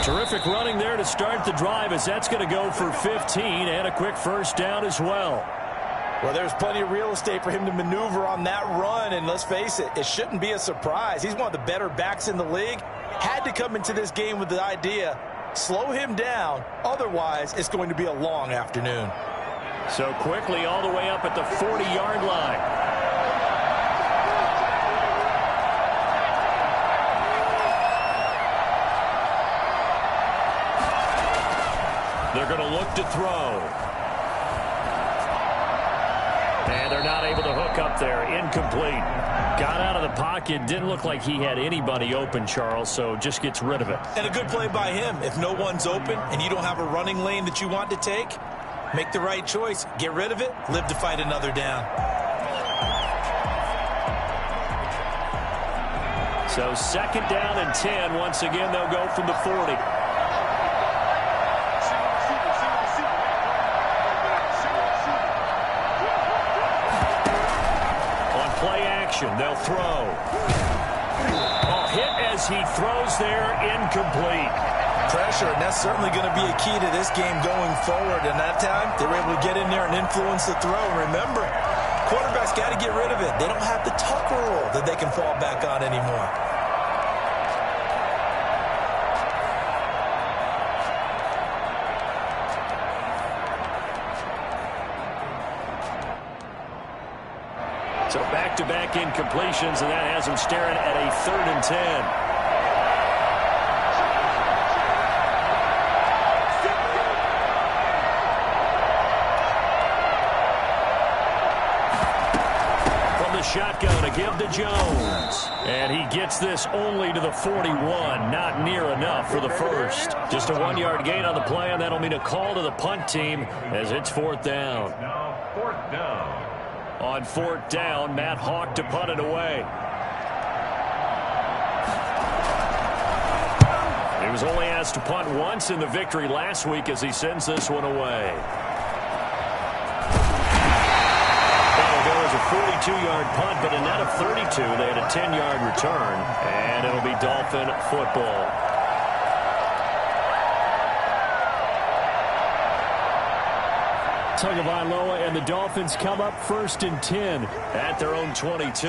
Terrific running there to start the drive, as that's going to go for 15 and a quick first down as well. Well, there's plenty of real estate for him to maneuver on that run, and let's face it, it shouldn't be a surprise. He's one of the better backs in the league. Had to come into this game with the idea, slow him down, otherwise it's going to be a long afternoon. So quickly all the way up at the 40-yard line. They're going to look to throw. And they're not able to hook up there. Incomplete. Got out of the pocket. Didn't look like he had anybody open, Charles, so just gets rid of it. And a good play by him. If no one's open and you don't have a running lane that you want to take, make the right choice. Get rid of it. Live to fight another down. So second down and 10. Once again, they'll go from the 40. They'll throw. Hit as he throws there, incomplete. Pressure, and that's certainly going to be a key to this game going forward. And that time, they were able to get in there and influence the throw. And remember, quarterbacks got to get rid of it. They don't have the tuck rule that they can fall back on anymore. So back-to-back incompletions, and that has him staring at a 3rd and 10. From the shotgun, a give to Jones. And he gets this only to the 41. Not near enough for the first. Just a 1-yard gain on the play, and that'll mean a call to the punt team as it's 4th down. Now 4th down. On 4th down, Matt Hawk to punt it away. He was only asked to punt once in the victory last week as he sends this one away. There was a 42-yard punt, but a net of 32. They had a 10-yard return, and it'll be Dolphin football. Tagovailoa and the Dolphins come up 1st and 10 at their own 22.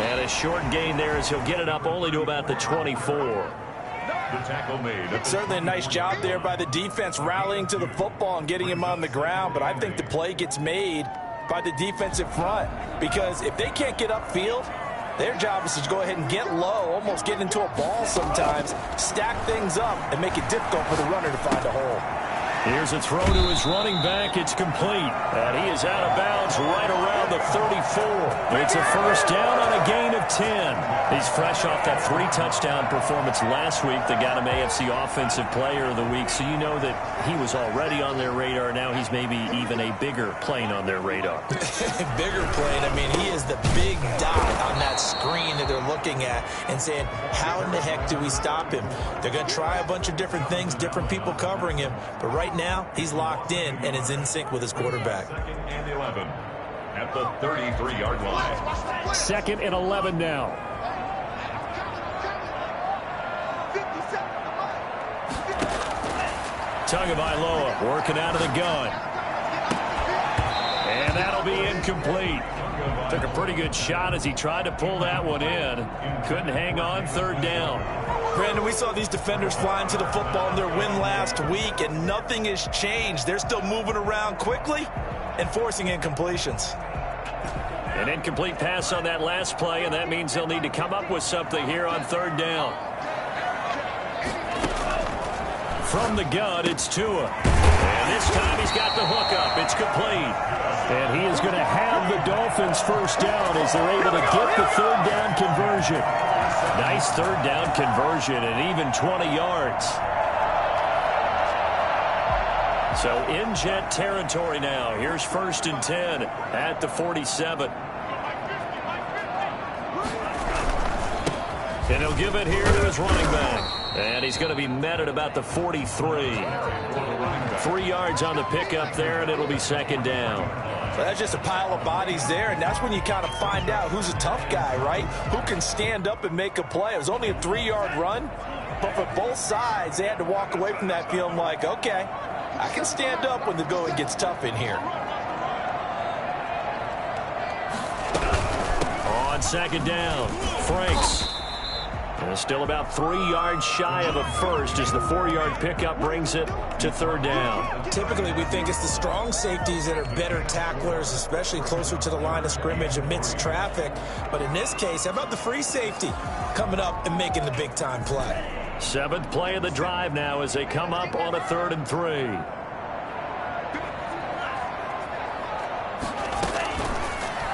And a short gain there as he'll get it up only to about the 24. The tackle made. Certainly a nice job there by the defense rallying to the football and getting him on the ground, but I think the play gets made by the defensive front, because if they can't get upfield, their job is to go ahead and get low, almost get into a ball sometimes, stack things up, and make it difficult for the runner to find a hole. Here's a throw to his running back. It's complete. And he is out of bounds right around the 34. It's a first down on a gain of 10. He's fresh off that 3-touchdown performance last week that got him AFC Offensive Player of the Week. So you know that he was already on their radar. Now he's maybe even a bigger plane on their radar. Bigger plane. I mean, he is the big dot on that screen that they're looking at and saying, how in the heck do we stop him? They're going to try a bunch of different things, different people covering him. But right now, he's locked in and is in sync with his quarterback. 2nd and 11 at the 33-yard line. 2nd and 11 now. Tagovailoa working out of the gun. And that'll be incomplete. Took a pretty good shot as he tried to pull that one in. Couldn't hang on. 3rd down. Brandon, we saw these defenders flying to the football in their win last week, and nothing has changed. They're still moving around quickly and forcing incompletions. An incomplete pass on that last play, and that means they'll need to come up with something here on 3rd down. From the gun, it's Tua. And this time he's got the hookup. It's complete. And he is going to have the Dolphins first down as they're able to get the 3rd down conversion. Nice 3rd down conversion and even 20 yards. So in Jet territory now. Here's 1st and 10 at the 47. And he'll give it here to his running back. And he's going to be met at about the 43. 3 yards on the pickup there, and it'll be 2nd down. Well, that's just a pile of bodies there, and that's when you kind of find out who's a tough guy, right? Who can stand up and make a play. It was only a 3-yard run, but for both sides, they had to walk away from that feeling like, okay, I can stand up when the going gets tough in here. On second down, Franks. And still about 3 yards shy of a first as the 4-yard pickup brings it to third down. Typically, we think it's the strong safeties that are better tacklers, especially closer to the line of scrimmage amidst traffic. But in this case, how about the free safety coming up and making the big-time play? 7th play of the drive now as they come up on a 3rd and 3.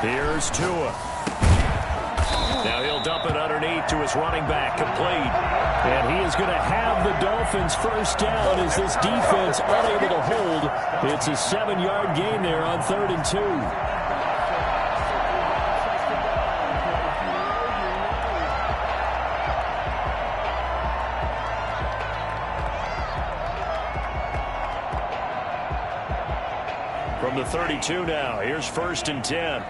Here's Tua. Now he'll dump it underneath to his running back, complete. And he is going to have the Dolphins first down as this defense unable to hold. It's a 7-yard gain there on 3rd and 2. From the 32 now, here's 1st and 10.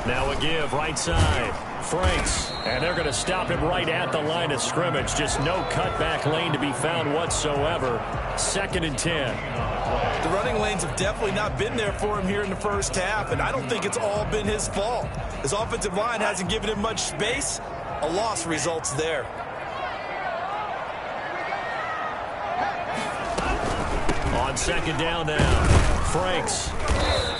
Now a give, right side. Franks, and they're going to him right at the line of scrimmage. Just no cutback lane to be found whatsoever. 2nd and 10. The running lanes have definitely not been there for him here in the first half, and I don't think it's all been his fault. His offensive line hasn't given him much space. A loss results there. On second down now, Franks.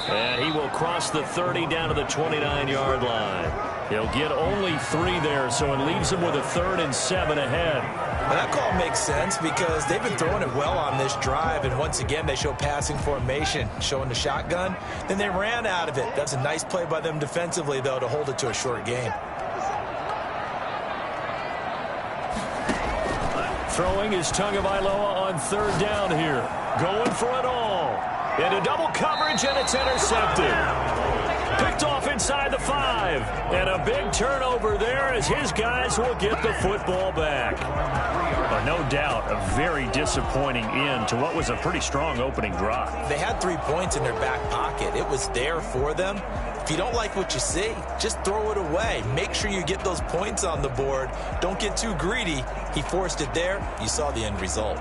And he will cross the 30 down to the 29-yard line. He'll get only 3 there, so it leaves him with a 3rd and 7 ahead. Well, that call makes sense because they've been throwing it well on this drive, and once again they show passing formation, showing the shotgun. Then they ran out of it. That's a nice play by them defensively, though, to hold it to a short gain. Throwing is Tagovailoa on 3rd down here. Going for it all. Into double coverage, and it's intercepted. Picked off inside the 5. And a big turnover there as his guys will get the football back. But no doubt, a very disappointing end to what was a pretty strong opening drive. They had 3 points in their back pocket. It was there for them. If you don't like what you see, just throw it away. Make sure you get those points on the board. Don't get too greedy. He forced it there. You saw the end result.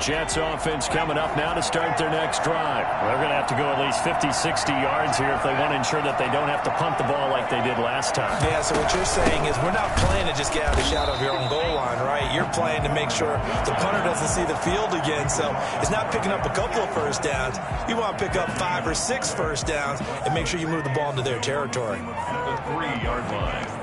Jets offense coming up now to start their next drive. They're going to have to go at least 50, 60 yards here if they want to ensure that they don't have to punt the ball like they did last time. Yeah, so what you're saying is we're not playing to just get out of the shadow of your own goal line, right? You're playing to make sure the punter doesn't see the field again. So it's not picking up a couple of first downs. You want to pick up 5 or 6 first downs and make sure you move the ball into their territory. The 3-yard line.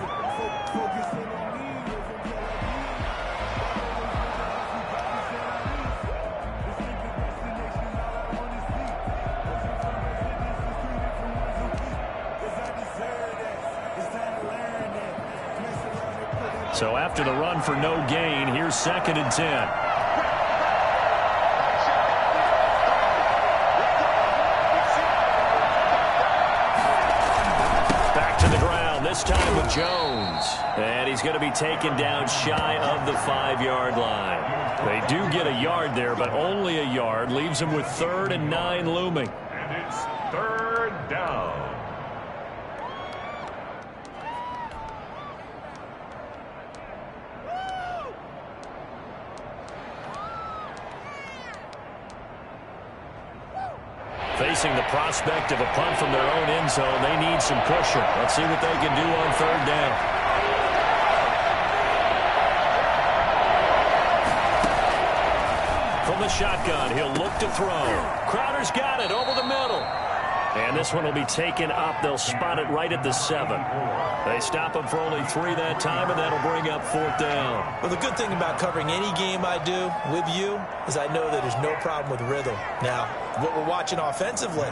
So after the run for no gain, here's 2nd and 10. Back to the ground, this time with Jones. And he's going to be taken down shy of the 5-yard line. They do get a yard there, but only a yard. Leaves him with 3rd and 9 looming. And it's 3rd down. Facing the prospect of a punt from their own end zone, they need some cushion. Let's see what they can do on 3rd down. From the shotgun, he'll look to throw. Crowder's got it over the middle. And this one will be taken up. They'll spot it right at the 7. They stop him for only 3 that time, and that'll bring up 4th down. Well, the good thing about covering any game I do with you is I know that there's no problem with rhythm. Now, what we're watching offensively,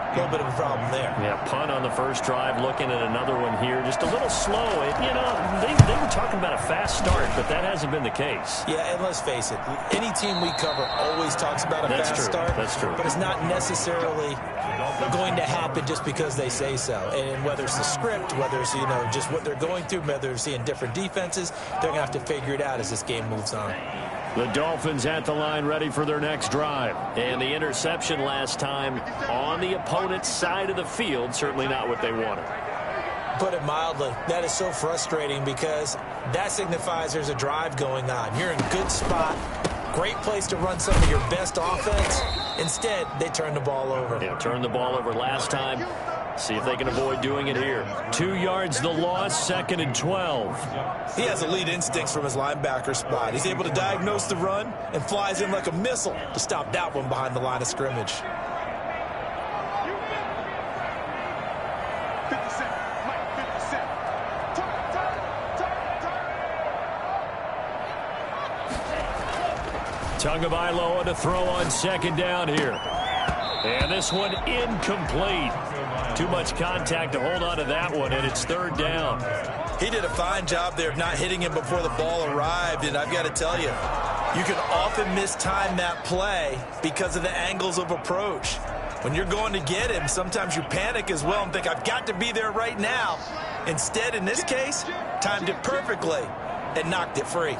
A little bit of a problem there. Yeah, punt on the first drive, looking at another one here. Just a little slow. You know, they were talking about a fast start, but that hasn't been the case. Yeah, and let's face it, any team we cover always talks about a fast start. That's true. But it's not necessarily going to happen just because they say so. And whether it's the script, whether it's, you know, just what they're going through, whether they're seeing different defenses, they're going to have to figure it out as this game moves on. The Dolphins at the line ready for their next drive. And the interception last time on the opponent's side of the field, certainly not what they wanted. Put it mildly, that is so frustrating because that signifies there's a drive going on. You're in a good spot, great place to run some of your best offense. Instead, they turn the ball over. Yeah, turned the ball over last time. See if they can avoid doing it here. 2 yards the loss, 2nd and 12. He has elite instincts from his linebacker spot. He's able to diagnose the run and flies in like a missile to stop that one behind the line of scrimmage. Tagovailoa to throw on 2nd down here. And this one incomplete. Too much contact to hold on to that one, and it's 3rd down. He did a fine job there of not hitting him before the ball arrived, and I've got to tell you, you can often mistime that play because of the angles of approach. When you're going to get him, sometimes you panic as well and think, I've got to be there right now. Instead, in this case, timed it perfectly and knocked it free.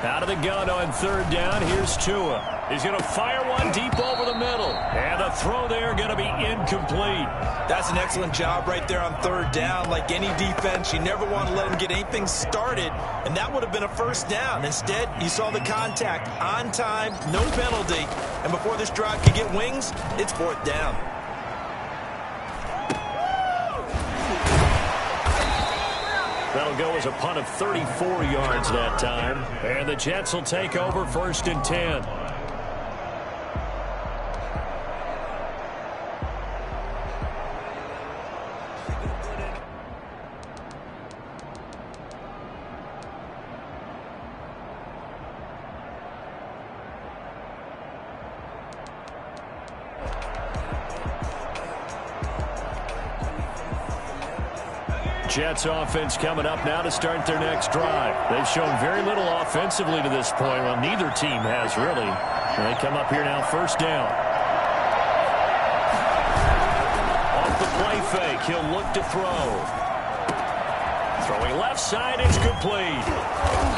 Out of the gun on 3rd down. Here's Tua. He's going to fire one deep over the middle. And the throw there going to be incomplete. That's an excellent job right there on 3rd down. Like any defense, you never want to let them get anything started. And that would have been a 1st down. Instead, you saw the contact on time, no penalty. And before this drive could get wings, it's 4th down. That'll go as a punt of 34 yards that time. And the Jets will take over 1st and 10. Jets offense coming up now to start their next drive. They've shown very little offensively to this point. Well, neither team has really. And they come up here now, 1st down. Off the play fake, he'll look to throw. Throwing left side, it's complete.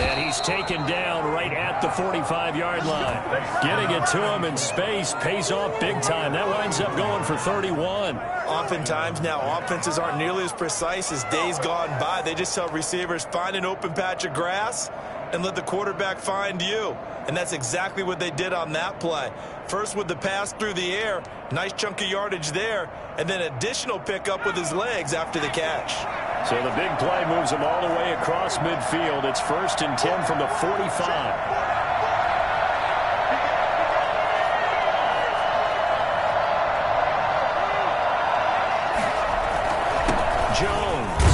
And he's taken down right at the 45-yard line. Getting it to him in space pays off big time. That winds up going for 31. Oftentimes now, offenses aren't nearly as precise as days gone by. They just tell receivers, find an open patch of grass and let the quarterback find you. And that's exactly what they did on that play. First with the pass through the air, nice chunk of yardage there, and then additional pickup with his legs after the catch. So the big play moves them all the way across midfield. It's 1st and 10 from the 45. Jones.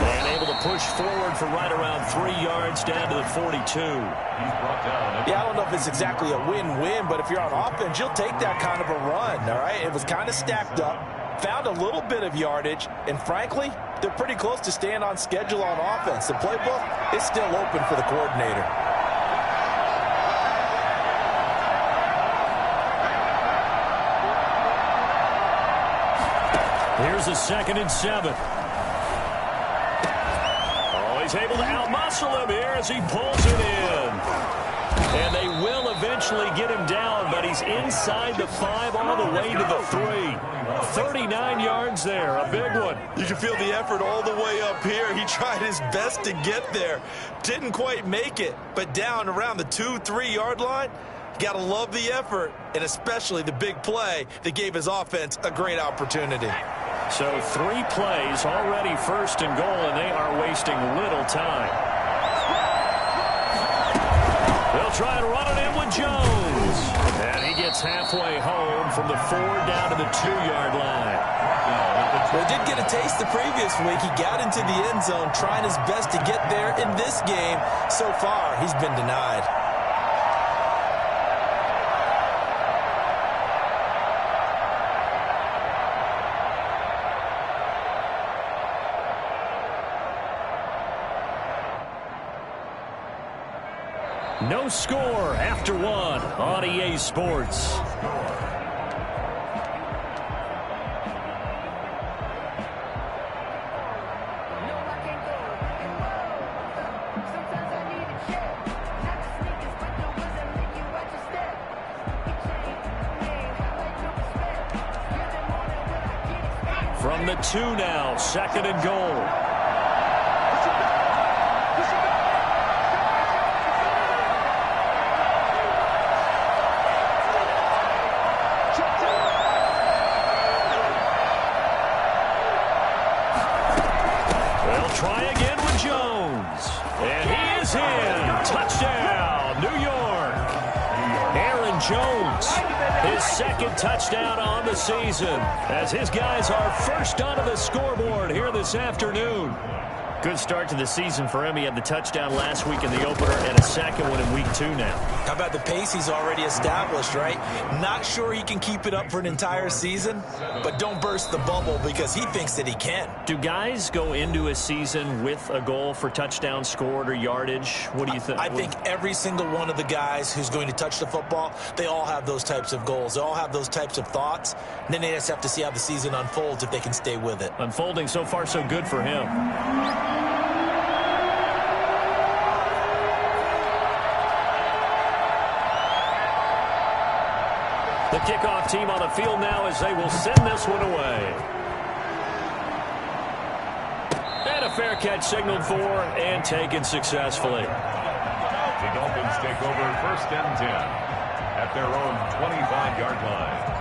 And able to push forward for right around 3 yards down to the 42. Yeah, I don't know if it's exactly a win-win, but if you're on offense, you'll take that kind of a run, all right? It was kind of stacked up, found a little bit of yardage, and frankly, they're pretty close to staying on schedule on offense. The playbook is still open for the coordinator. Here's a 2nd and 7. Oh, he's able to outmuscle him here as he pulls it in. And they will eventually get him down, but he's inside the 5 all the way to the 3. 39 yards there, a big one. You can feel the effort all the way up here. He tried his best to get there. Didn't quite make it, but down around the 2-3 yard line, you got to love the effort, and especially the big play that gave his offense a great opportunity. So 3 plays, already 1st and goal, and they are wasting little time. They'll try and run it in with Jones. And he gets halfway home from the 4 down to the 2-yard line. Well, he did get a taste the previous week. He got into the end zone trying his best to get there in this game. So far, he's been denied. No score after one on EA Sports. From the 2 now, 2nd and goal. They'll try again with Jones. And he is in. Touchdown, New York. Aaron Jones, his 2nd touchdown on the season, as his guys are first onto the scoreboard here this afternoon. Good start to the season for him. He had the touchdown last week in the opener and a 2nd one in week 2 now. How about the pace he's already established, right? Not sure he can keep it up for an entire season, but don't burst the bubble because he thinks that he can. Do guys go into a season with a goal for touchdown scored or yardage? What do you think? I think every single one of the guys who's going to touch the football, they all have those types of goals. They all have those types of thoughts. And then they just have to see how the season unfolds if they can stay with it. Unfolding so far so good for him. The kickoff team on the field now as they will send this one away. And a fair catch signaled for and taken successfully. The Dolphins take over 1st and 10 at their own 25-yard line.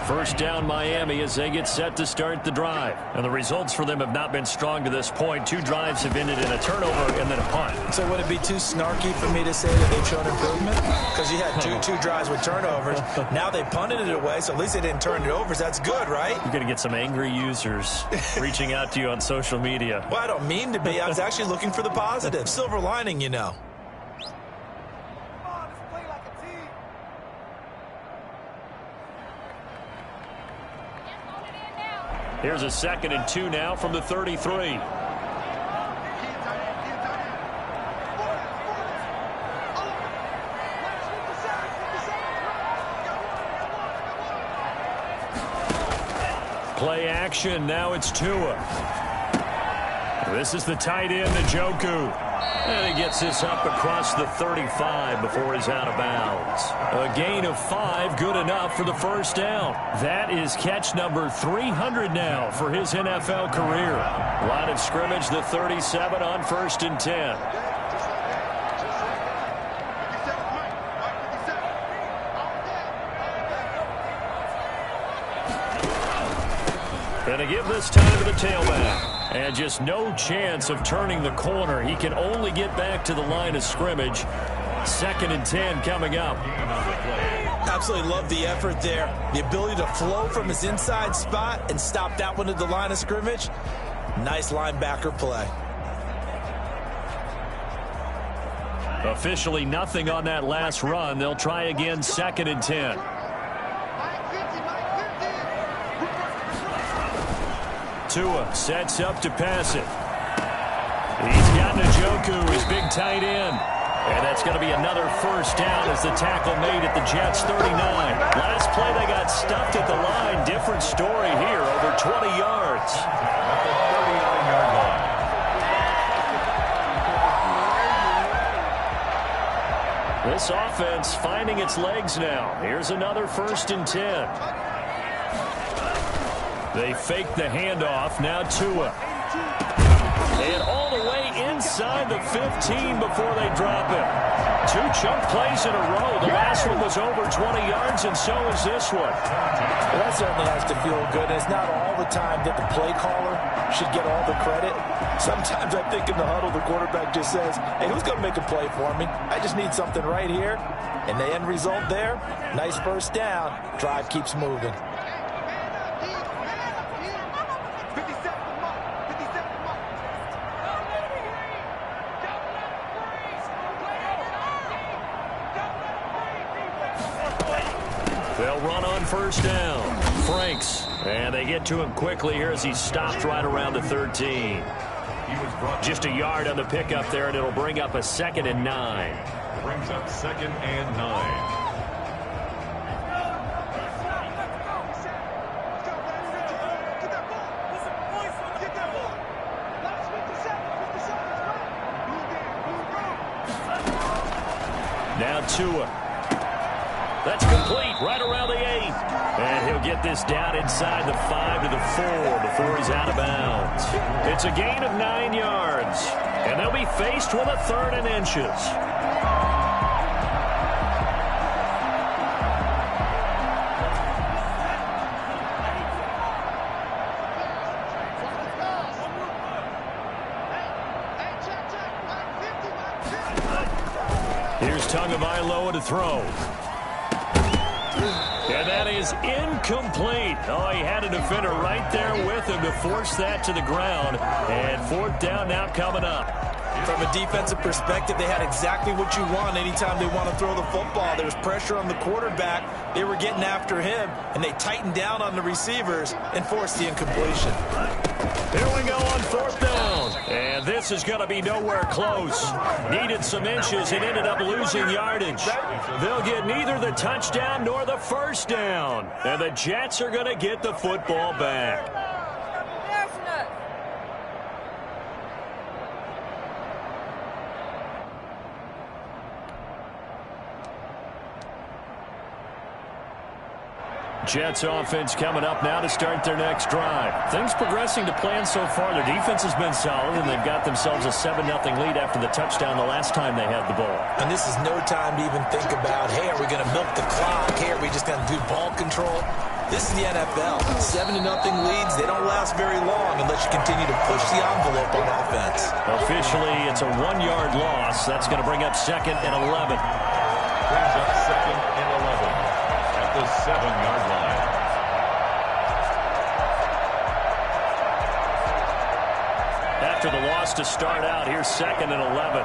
First down Miami as they get set to start the drive. And the results for them have not been strong to this point. 2 drives have ended in a turnover and then a punt. So would it be too snarky for me to say that they've shown improvement? Because you had two drives with turnovers. Now they punted it away, so at least they didn't turn it over. So that's good, right? You're going to get some angry users reaching out to you on social media. Well, I don't mean to be. I was actually looking for the positive. Silver lining, you know. Here's a 2nd and 2 now from the 33. Play action. Now it's Tua. This is the tight end, Njoku. And he gets this up across the 35 before he's out of bounds. A gain of 5, good enough for the first down. That is catch number 300 now for his NFL career. Line of scrimmage, the 37 on 1st and 10. Going to give this time to the tailback. And just no chance of turning the corner. He can only get back to the line of scrimmage. 2nd and 10 coming up. Absolutely love the effort there. The ability to flow from his inside spot and stop that one at the line of scrimmage. Nice linebacker play. Officially nothing on that last run. They'll try again, 2nd and 10. Tua sets up to pass it. He's got Njoku, his big tight end. And that's going to be another first down as the tackle made at the Jets' 39. Last play, they got stuffed at the line. Different story here, over 20 yards. At the 39-yard line. This offense finding its legs now. Here's another 1st and 10. They fake the handoff. Now Tua. And all the way inside the 15 before they drop him. 2 chunk plays in a row. The last one was over 20 yards, and so is this one. Well, that certainly has to feel good. And it's not all the time that the play caller should get all the credit. Sometimes I think in the huddle, the quarterback just says, hey, who's going to make a play for me? I just need something right here. And the end result there, nice first down. Drive keeps moving. They'll run on first down. Franks. And they get to him quickly here as he stopped right around the 13. He was brought Just a yard on the pickup there, and it'll bring up a 2nd and 9. brings up 2nd and 9. Now Tua. That's complete right around the 8. And he'll get this down inside the 5 to the 4 before he's out of bounds. It's a gain of 9 yards. And they'll be faced with a 3rd and inches. Here's Tagovailoa to throw. And that is incomplete. Oh, he had a defender right there with him to force that to the ground. And 4th down now coming up. From a defensive perspective, they had exactly what you want anytime they want to throw the football. There was pressure on the quarterback. They were getting after him, and they tightened down on the receivers and forced the incompletion. Here we go on 4th down. And this is going to be nowhere close. Needed some inches and ended up losing yardage. They'll get neither the touchdown nor the 1st down. And the Jets are going to get the football back. Jets offense coming up now to start their next drive. Things progressing to plan so far. Their defense has been solid, and they've got themselves a 7-0 lead after the touchdown the last time they had the ball. And this is no time to even think about, hey, are we going to milk the clock? Hey, are we just going to do ball control? This is the NFL. 7-0 leads, they don't last very long unless you continue to push the envelope on offense. Officially, it's a 1-yard loss. That's going to bring up 2nd and 11. Brings up 2nd and 11 at the 7-yard line. After the loss to start out, here's 2nd and 11.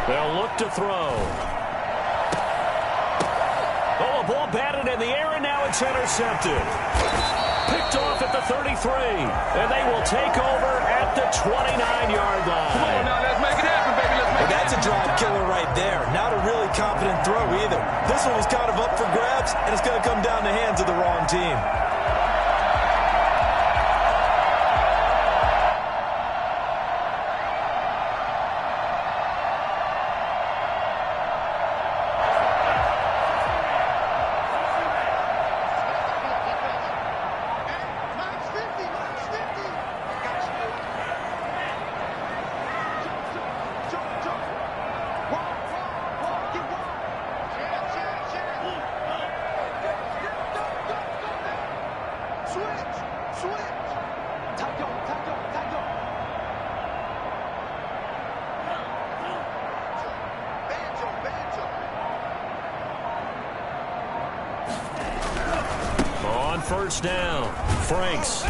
They'll look to throw. Oh, a ball batted in the air, and now it's intercepted. Picked off at the 33, and they will take over at the 29-yard line. Come on now, let's make it happen, baby. Let's make it happen. That's a drive killer right there. Not a really confident throw either. This one was kind of up for grabs, and it's going to come down the hands of the wrong team. First down, Franks.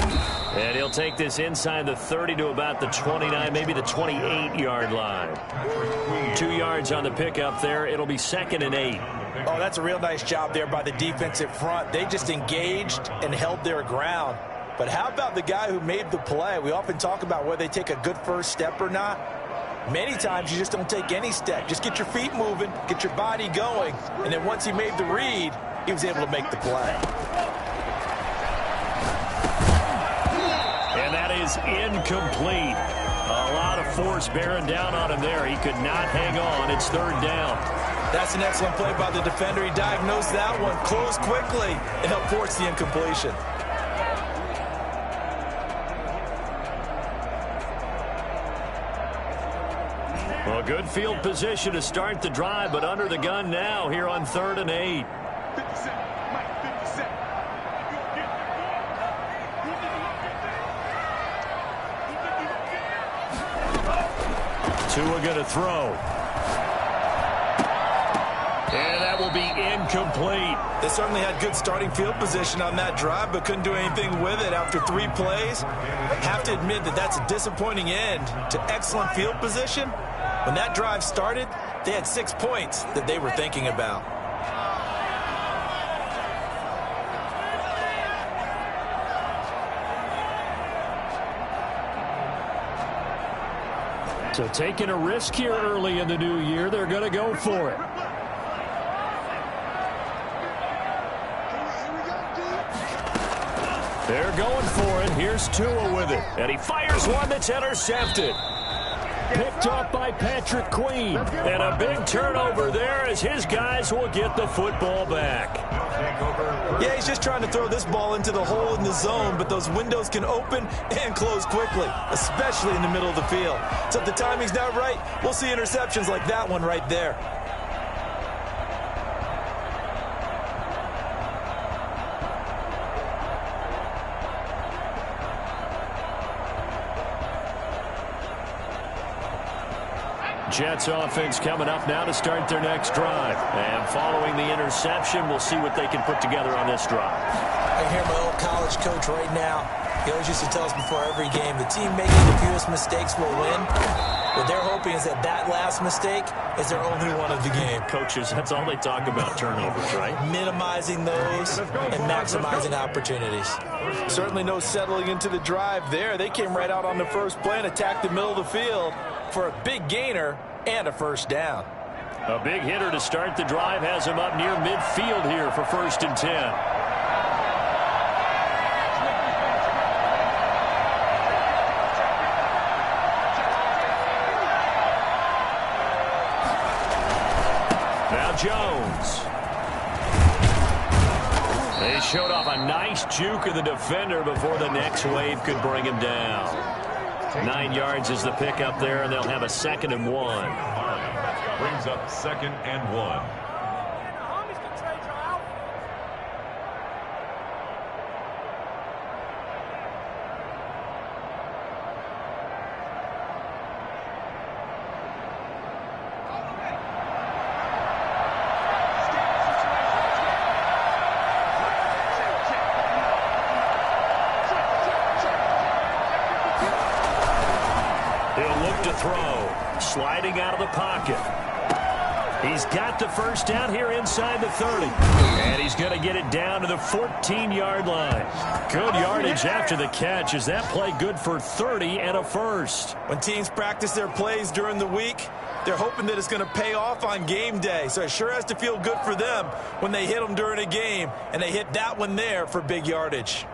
And he'll take this inside the 30 to about the 29, maybe the 28-yard line. 2 yards on the pickup there. It'll be 2nd and 8. Oh, that's a real nice job there by the defensive front. They just engaged and held their ground. But how about the guy who made the play? We often talk about whether they take a good first step or not. Many times you just don't take any step. Just get your feet moving, get your body going, and then once he made the read, he was able to make the play. And that is incomplete. A lot of force bearing down on him there. He could not hang on. It's 3rd down. That's an excellent play by the defender. He diagnosed that one, closed quickly, and helped force the incompletion. Well, good field position to start the drive, but under the gun now here on 3rd and 8. 50 Mike, 50 Tua going to throw. And that will be incomplete. They certainly had good starting field position on that drive, but couldn't do anything with it after 3 plays. Have to admit that that's a disappointing end to excellent field position. When that drive started, they had 6 points that they were thinking about. So taking a risk here early in the new year, they're going to go for it. They're going for it. Here's Tua with it. And he fires one that's intercepted. Picked off by Patrick Queen. And a big turnover there as his guys will get the football back. Yeah, he's just trying to throw this ball into the hole in the zone, but those windows can open and close quickly, especially in the middle of the field. So if the timing's not right, we'll see interceptions like that one right there. Jets offense coming up now to start their next drive. And following the interception, we'll see what they can put together on this drive. I hear my old college coach right now. He always used to tell us before every game, the team making the fewest mistakes will win. What they're hoping is that that last mistake is their only one of the game. Coaches, that's all they talk about, turnovers, right? Minimizing those and maximizing opportunities. Certainly no settling into the drive there. They came right out on the first play and attacked the middle of the field for a big gainer and a first down. A big hitter to start the drive has him up near midfield here for 1st and 10. Now Jones. They showed off a nice juke of the defender before the next wave could bring him down. 9 yards is the pickup there, and they'll have a 2nd and 1. Brings up 2nd and 1. Sliding out of the pocket. He's got the first down here inside the 30. And he's going to get it down to the 14-yard line. Good yardage after the catch. Is that play good for 30 and a first? When teams practice their plays during the week, they're hoping that it's going to pay off on game day. So it sure has to feel good for them when they hit them during a game. And they hit that one there for big yardage.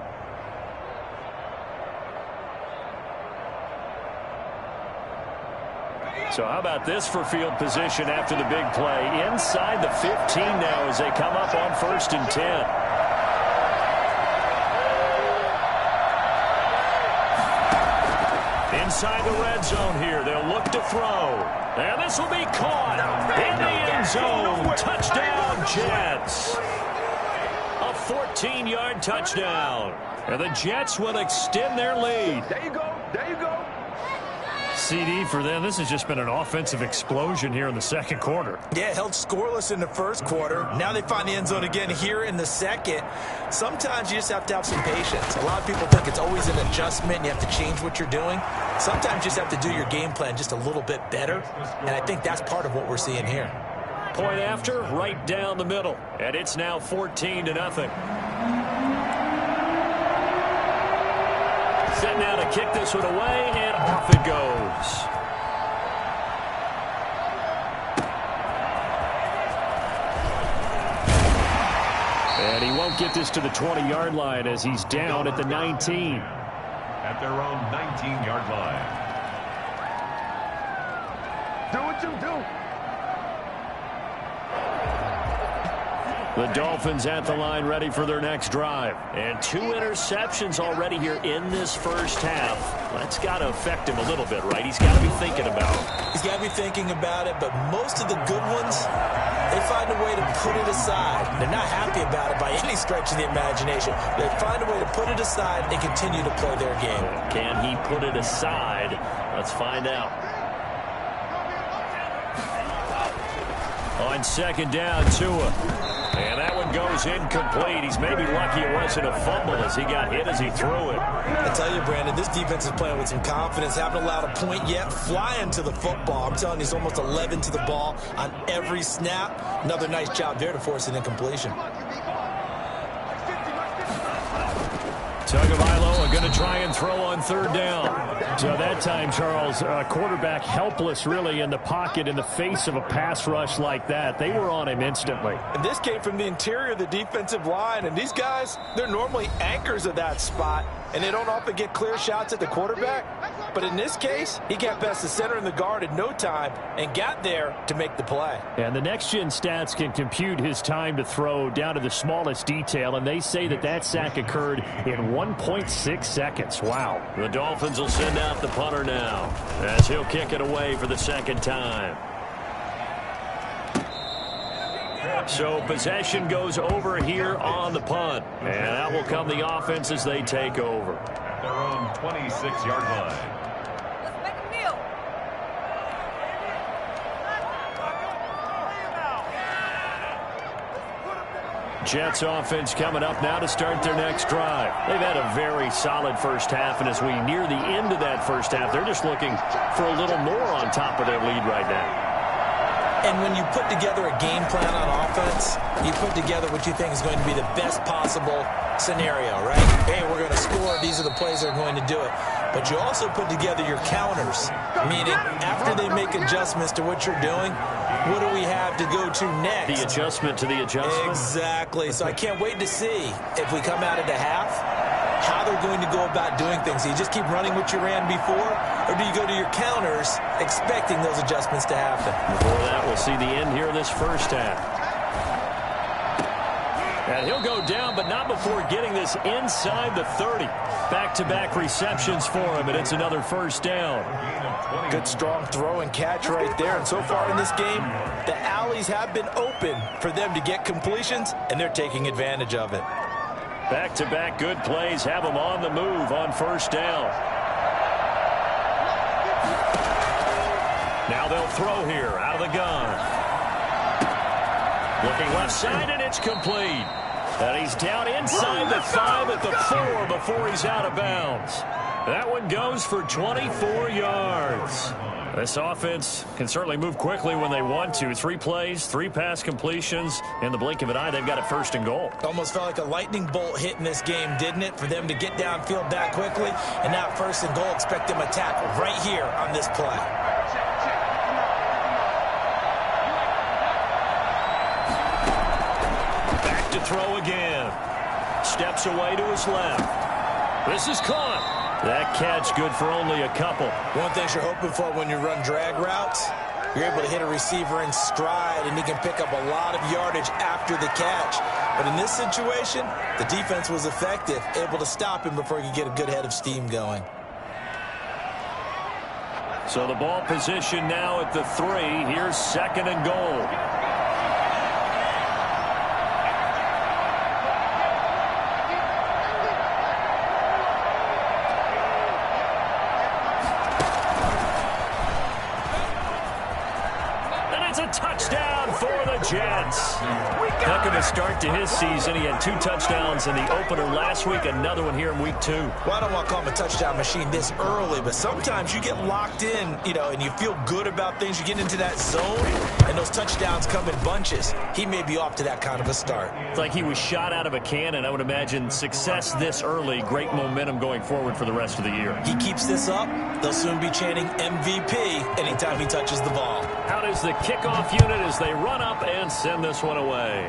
So how about this for field position after the big play? Inside the 15 now as they come up on 1st and 10. Inside the red zone here. They'll look to throw. And this will be caught in the end zone. Touchdown, Jets. A 14-yard touchdown. And the Jets will extend their lead. There you go. There you go. CD for them. This has just been an offensive explosion here in the 2nd quarter. Yeah, held scoreless in the 1st quarter. Now they find the end zone again here in the 2nd. Sometimes you just have to have some patience. A lot of people think it's always an adjustment. You have to change what you're doing. Sometimes you just have to do your game plan just a little bit better. And I think that's part of what we're seeing here. Point after, right down the middle. And it's now 14-0. Set now to kick this one away, and off it goes. And he won't get this to the 20-yard line as he's down at the 19. At their own 19-yard line. Do what you do. The Dolphins at the line ready for their next drive. And 2 interceptions already here in this first half. That's got to affect him a little bit, right? He's got to be thinking about it. He's got to be thinking about it, but most of the good ones, they find a way to put it aside. They're not happy about it by any stretch of the imagination. They find a way to put it aside and continue to play their game. Can he put it aside? Let's find out. On 2nd down, Tua. And that one goes incomplete. He's maybe lucky it wasn't a fumble as he got hit as he threw it. I tell you, Brandon, this defense is playing with some confidence. Haven't allowed a point yet. Flying to the football. I'm telling you, it's almost 11 to the ball on every snap. Another nice job there to force an incompletion. Tagovailoa going to try and throw on third down. So that time, Charles, quarterback helpless really in the pocket in the face of a pass rush like that. They were on him instantly. And this came from the interior of the defensive line. And these guys, they're normally anchors of that spot. And they don't often get clear shots at the quarterback. But in this case, he got past the center and the guard in no time and got there to make the play. And the next-gen stats can compute his time to throw down to the smallest detail, and they say that that sack occurred in 1.6 seconds. Wow. The Dolphins will send out the punter now as he'll kick it away for the second time. So possession goes over here on the punt, and out will come the offense as they take over. At their own 26-yard line. Jets offense coming up now to start their next drive. They've had a very solid first half, and as we near the end of that first half, they're just looking for a little more on top of their lead right now. And when you put together a game plan on offense, you put together what you think is going to be the best possible scenario, right? Hey, we're going to score. These are the plays that are going to do it. But you also put together your counters, meaning after they make adjustments to what you're doing, what do we have to go to next? The adjustment to the adjustment. Exactly. So I can't wait to see if we come out at the half, how they're going to go about doing things. Do you just keep running what you ran before, or do you go to your counters expecting those adjustments to happen? Before that, we'll see the end here of this first half. And he'll go down, but not before getting this inside the 30. Back-to-back receptions for him, and it's another first down. Good strong throw and catch right there. And so far in this game, the alleys have been open for them to get completions, and they're taking advantage of it. Back-to-back good plays have them on the move on first down. Now they'll throw here out of the gun. Looking left side, and it's complete. And he's down inside the 5 at the 4 before he's out of bounds. That one goes for 24 yards. This offense can certainly move quickly when they want to. 3 plays, 3 pass completions. In the blink of an eye, they've got it first and goal. Almost felt like a lightning bolt hit in this game, didn't it? For them to get downfield that quickly. And now first and goal, expect them to tackle right here on this play. Back to throw again. Steps away to his left. This is caught. That catch good for only a couple. One thing you're hoping for when you run drag routes, you're able to hit a receiver in stride, and he can pick up a lot of yardage after the catch. But in this situation, the defense was effective, able to stop him before he could get a good head of steam going. So the ball position now at the 3. Here's second and goal. Touchdown for the Jets. Heck of a start to his season. He had 2 touchdowns in the opener last week, another one here in week 2. Well, I don't want to call him a touchdown machine this early, but sometimes you get locked in, and you feel good about things. You get into that zone, and those touchdowns come in bunches. He may be off to that kind of a start. It's like he was shot out of a cannon. I would imagine success this early, great momentum going forward for the rest of the year. He keeps this up, they'll soon be chanting MVP anytime he touches the ball. How does the kickoff unit as they run up and send this one away?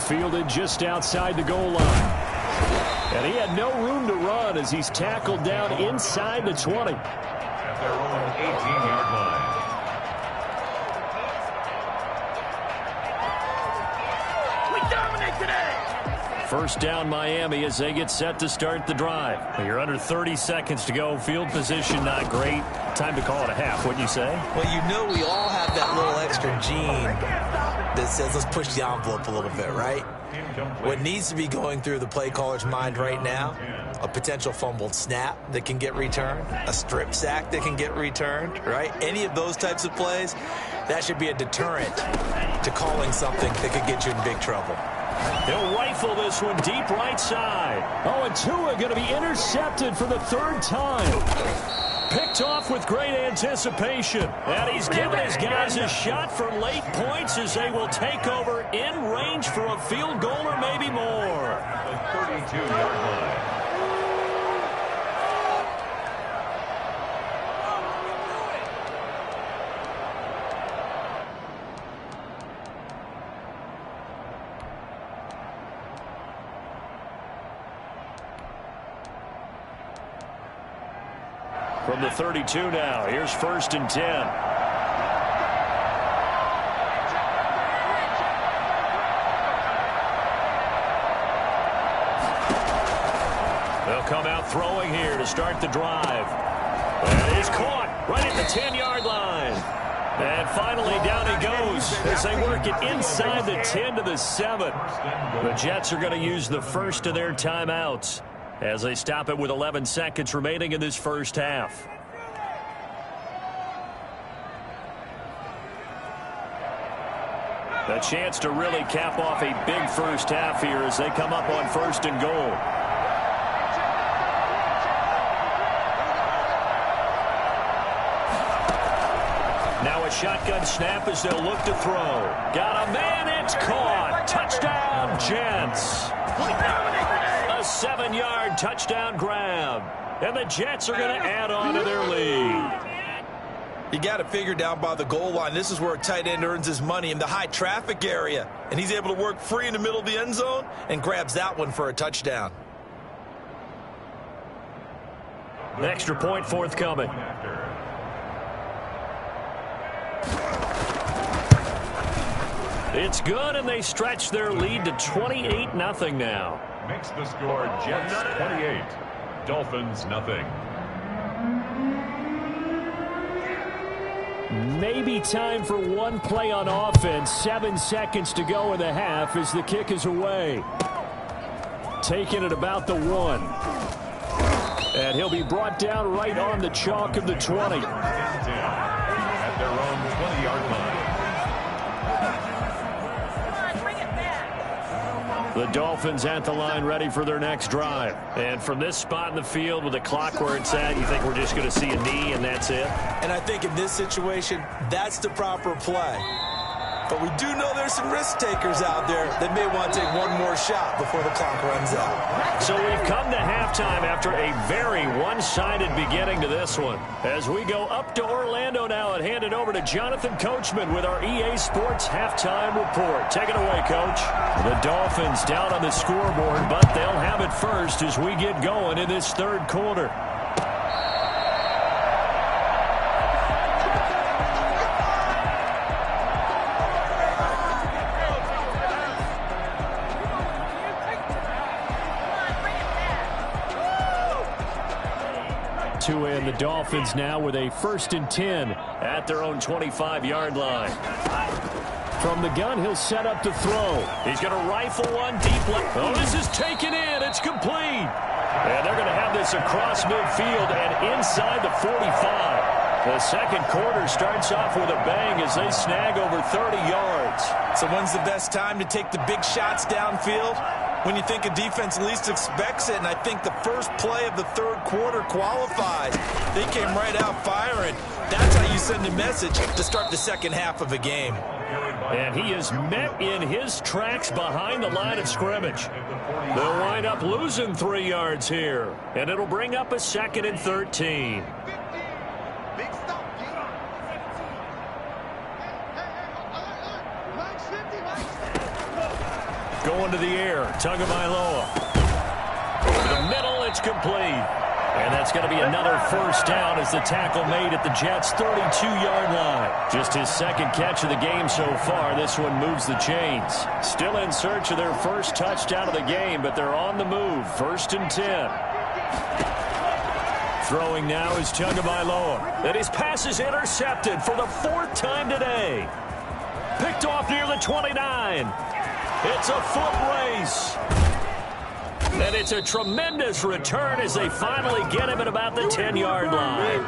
Fielded just outside the goal line. And he had no room to run as he's tackled down inside the 20. At their own 18-yard line. We dominate today. First down Miami as they get set to start the drive. You're under 30 seconds to go. Field position not great. Time to call it a half, wouldn't you say? Well, we all have that little extra gene that says let's push the envelope a little bit, right? What needs to be going through the play caller's mind right now, a potential fumbled snap that can get returned, a strip sack that can get returned, right? Any of those types of plays, that should be a deterrent to calling something that could get you in big trouble. He'll rifle this one deep right side. Oh, and Tua going to be intercepted for the 3rd time. Picked off with great anticipation. And he's given his guys a shot for late points as they will take over in range for a field goal or maybe more. The 32-yard line. From the 32 now, here's 1st and 10. They'll come out throwing here to start the drive. And he's caught right at the 10-yard line. And finally down he goes as they work it inside the 10 to the 7. The Jets are going to use the first of their timeouts as they stop it with 11 seconds remaining in this first half. A chance to really cap off a big first half here as they come up on 1st and goal. Now a shotgun snap as they'll look to throw. Got a man, it's caught. Touchdown, Jets. A 7-yard touchdown grab. And the Jets are going to add on to their lead. You got to figure down by the goal line. This is where a tight end earns his money, in the high traffic area. And he's able to work free in the middle of the end zone and grabs that one for a touchdown. An extra point forthcoming. It's good, and they stretch their lead to 28-0 now. Makes the score Jets 28, Dolphins nothing. Maybe time for one play on offense. 7 seconds to go in the half as the kick is away. Taking it about the 1. And he'll be brought down right on the chalk of the 20. At their own 20-yard line. The Dolphins at the line ready for their next drive. And from this spot in the field with the clock where it's at, you think we're just going to see a knee and that's it? And I think in this situation, that's the proper play. But we do know there's some risk takers out there that may want to take one more shot before the clock runs out. So we've come to halftime after a very one-sided beginning to this one. As we go up to Orlando now and hand it over to Jonathan Coachman with our EA Sports halftime report. Take it away, Coach. The Dolphins down on the scoreboard, but they'll have it first as we get going in this third quarter. To end the Dolphins now with a 1st and 10 at their own 25-yard line. From the gun, he'll set up to throw. He's going to rifle one deep left. Oh, this is taken in. It's complete. And they're going to have this across midfield and inside the 45. The second quarter starts off with a bang as they snag over 30 yards. So when's the best time to take the big shots downfield? When you think a defense least expects it, and I think the first play of the third quarter qualifies. They came right out firing. That's how you send a message to start the second half of a game. And he is met in his tracks behind the line of scrimmage. They'll wind up losing 3 yards here, and it'll bring up a 2nd and 13. Going to the air, Tagovailoa. Over the middle, it's complete. And that's going to be another first down as the tackle made at the Jets' 32-yard line. Just his second catch of the game so far. This one moves the chains. Still in search of their first touchdown of the game, but they're on the move. 1st and 10. Throwing now is Tagovailoa. And his pass is intercepted for the 4th time today. Picked off near the 29. It's a foot race. And it's a tremendous return as they finally get him at about the 10-yard line.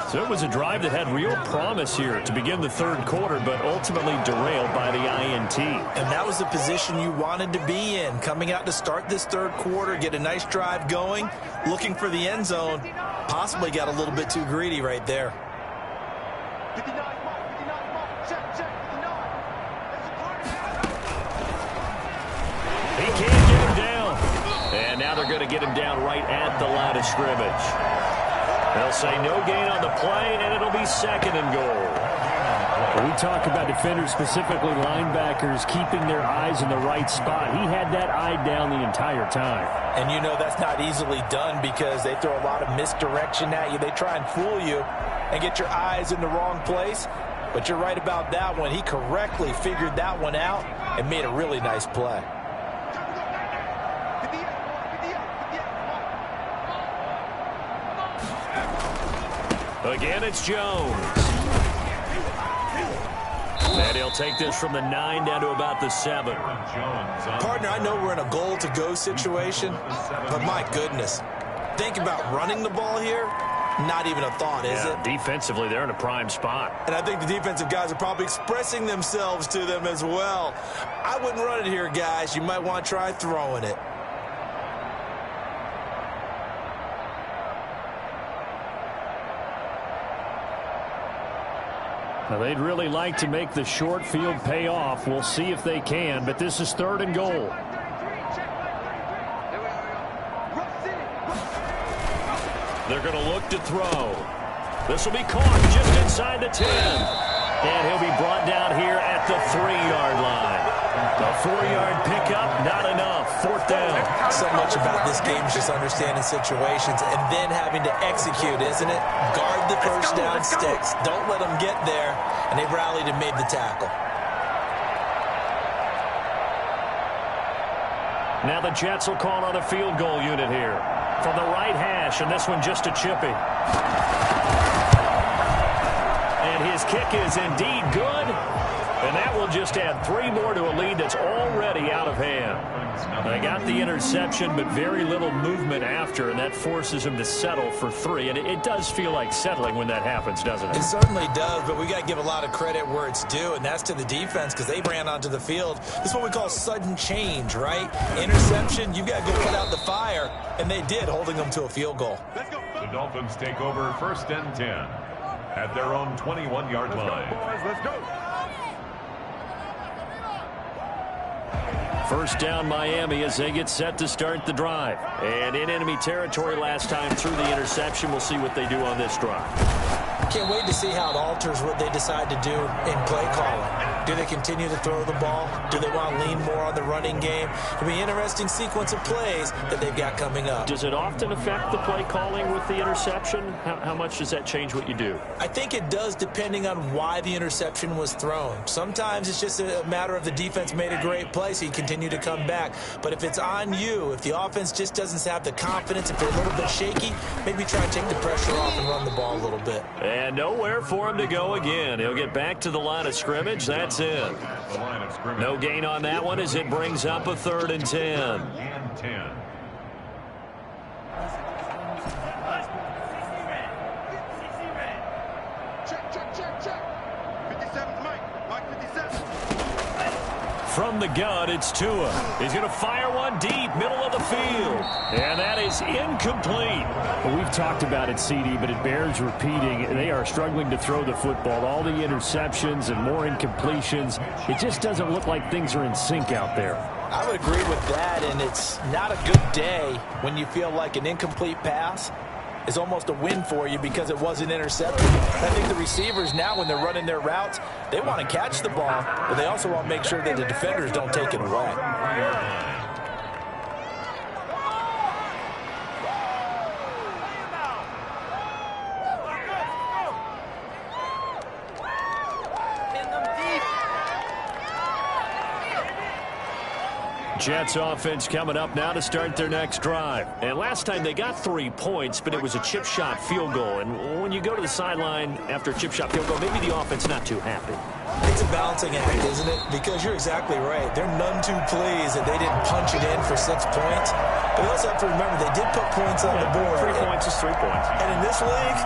So it was a drive that had real promise here to begin the third quarter, but ultimately derailed by the INT. And that was the position you wanted to be in, coming out to start this third quarter, get a nice drive going, looking for the end zone. Possibly got a little bit too greedy right there. 59, check, 59. He can't get him down. And now they're going to get him down right at the line of scrimmage. They'll say no gain on the play, and it'll be second and goal. We talk about defenders, specifically linebackers, keeping their eyes in the right spot. He had that eye down the entire time. And you know that's not easily done because they throw a lot of misdirection at you. They try and fool you and get your eyes in the wrong place. But you're right about that one. He correctly figured that one out and made a really nice play. Again, it's Jones. And he'll take this from the 9 down to about the 7. Partner, I know we're in a goal-to-go situation, but my goodness. Think about running the ball here. Not even a thought, is it? Defensively, they're in a prime spot. And I think the defensive guys are probably expressing themselves to them as well. I wouldn't run it here, guys. You might want to try throwing it. Now, they'd really like to make the short field pay off. We'll see if they can, but this is 3rd and goal. They're going to look to throw. This will be caught just inside the 10. And he'll be brought down here at the 3-yard line. A 4-yard pickup, not enough. 4th down. So much about this game is just understanding situations and then having to execute, isn't it? Guard the first down sticks. Don't let them get there. And they rallied and made the tackle. Now the Jets will call on a field goal unit here. From the right hash, and this one just a chippy. And his kick is indeed good. And that will just add 3 more to a lead that's already out of hand. They got the interception, but very little movement after, and that forces him to settle for 3. And it does feel like settling when that happens, doesn't it? It certainly does, but we got to give a lot of credit where it's due, and that's to the defense because they ran onto the field. This is what we call sudden change, right? Interception, you've got to go put out the fire, and they did, holding them to a field goal. The Dolphins take over 1st and 10 at their own 21-yard line. Let's go. First down Miami as they get set to start the drive. And in enemy territory last time through the interception. We'll see what they do on this drive. Can't wait to see how it alters what they decide to do in play calling. Do they continue to throw the ball? Do they want to lean more on the running game? It'll be an interesting sequence of plays that they've got coming up. Does it often affect the play calling with the interception? How much does that change what you do? I think it does depending on why the interception was thrown. Sometimes it's just a matter of the defense made a great play, so you continue to come back. But if it's on you, if the offense just doesn't have the confidence, if they're a little bit shaky, maybe try and take the pressure off and run the ball a little bit. And nowhere for him to go again. He'll get back to the line of scrimmage. That's it. No gain on that one as it brings up a 3rd and 10. Check. 57, Mike 57. From the gun, it's Tua. He's going to fire one deep, middle of the field. And that is incomplete. Well, we've talked about it, CD, but it bears repeating. They are struggling to throw the football. All the interceptions and more incompletions. It just doesn't look like things are in sync out there. I would agree with that, and it's not a good day when you feel like an incomplete pass is almost a win for you because it wasn't intercepted. I think the receivers now, when they're running their routes, they want to catch the ball, but they also want to make sure that the defenders don't take it away. Jets offense coming up now to start their next drive. And last time they got 3 points, but it was a chip shot field goal. And when you go to the sideline after a chip shot field goal, maybe the offense not too happy. It's a balancing act, isn't it? Because you're exactly right. They're none too pleased that they didn't punch it in for 6 points. But you also have to remember they did put points on the board. 3 points is 3 points. And in this league,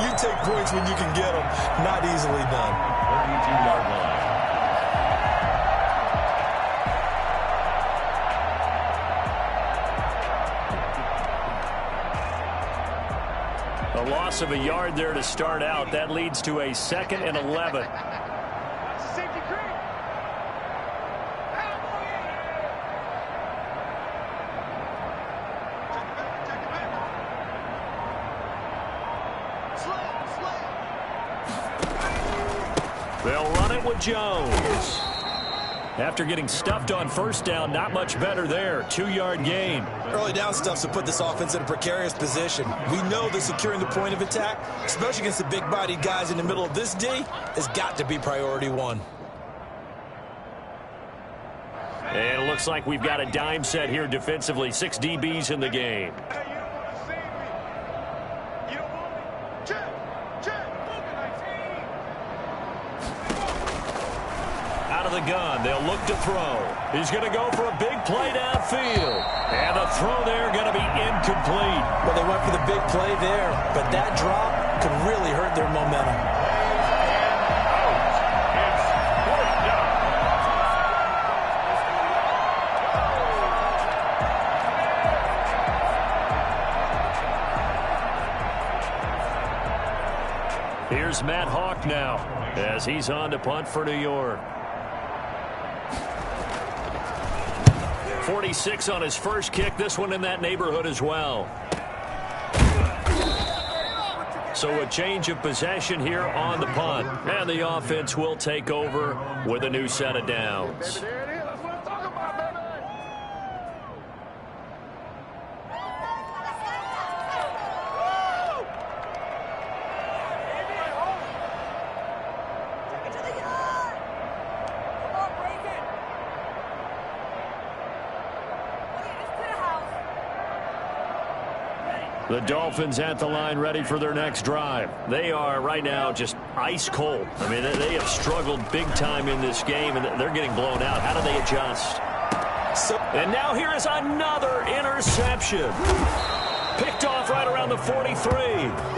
you take points when you can get them. Not easily done. 32-yard line. loss of a yard there to start out. That leads to a 2nd and 11. Safety cream. Check it back. Slam. They'll run it with Jones. After getting stuffed on first down, not much better there. 2-yard gain. Early down stuff to put this offense in a precarious position. We know that securing the point of attack, especially against the big-bodied guys in the middle of this D, has got to be priority one. And it looks like we've got a dime set here defensively. 6 DBs in the game. Hey, you don't want to see me. You don't want me. Check. Out of the gun, they'll look to throw. He's going to go for a big play downfield. And the throw there going to be incomplete. Well, they went for the big play there, but that drop could really hurt their momentum. Here's Matt Hawk now as he's on to punt for New York. 46 on his first kick. This one in that neighborhood as well. So a change of possession here on the punt. And the offense will take over with a new set of downs. There it is. That's what I'm talking about, baby. The Dolphins at the line ready for their next drive. They are right now just ice cold. I mean, they have struggled big time in this game, and they're getting blown out. How do they adjust? And now here is another interception. Picked off right around the 43.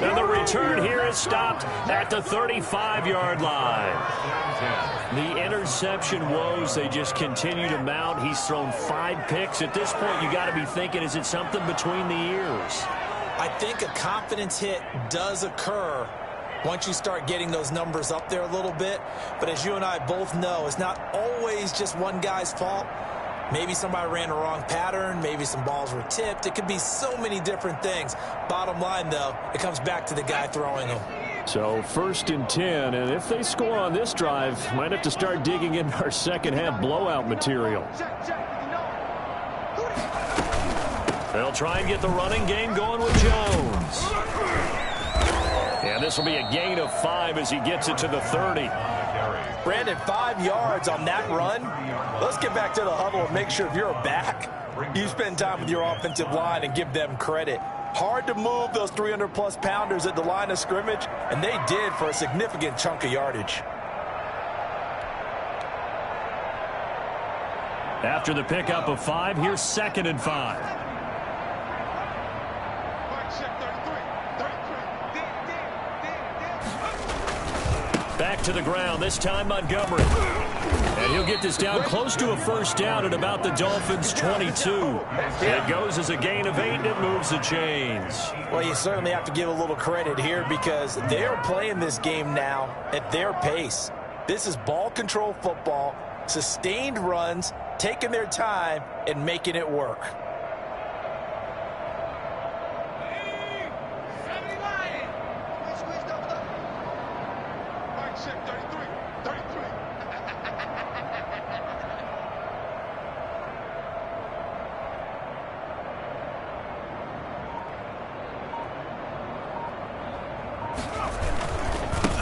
And the return here is stopped at the 35-yard line. The interception woes, they just continue to mount. He's thrown 5 picks. At this point, you got to be thinking, is it something between the ears? I think a confidence hit does occur once you start getting those numbers up there a little bit. But as you and I both know, it's not always just one guy's fault. Maybe somebody ran the wrong pattern. Maybe some balls were tipped. It could be so many different things. Bottom line, though, it comes back to the guy throwing them. So 1st and 10, and if they score on this drive, might have to start digging in our second-half blowout material. They'll try and get the running game going with Jones. And this will be a gain of 5 as he gets it to the 30. Brandon, 5 yards on that run. Let's get back to the huddle and make sure if you're a back, you spend time with your offensive line and give them credit. Hard to move those 300-plus pounders at the line of scrimmage, and they did for a significant chunk of yardage. After the pickup of 5, here's 2nd and 5. Back to the ground, this time Montgomery. And he'll get this down close to a first down at about the Dolphins' 22. It goes as a gain of 8, and it moves the chains. Well, you certainly have to give a little credit here because they're playing this game now at their pace. This is ball control football, sustained runs, taking their time, and making it work.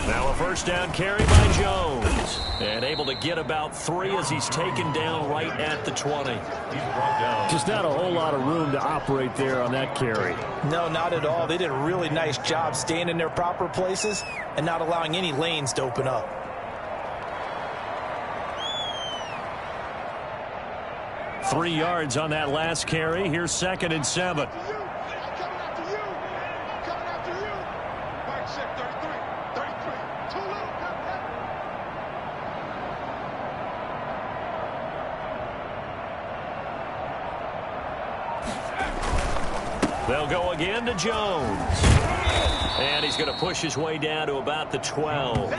Now a first down carry by Jones. And able to get about 3 as he's taken down right at the 20. Just not a whole lot of room to operate there on that carry. No, not at all. They did a really nice job staying in their proper places and not allowing any lanes to open up. Three yards on that last carry. Here's 2nd and 7. They'll go again to Jones. And he's going to push his way down to about the 12.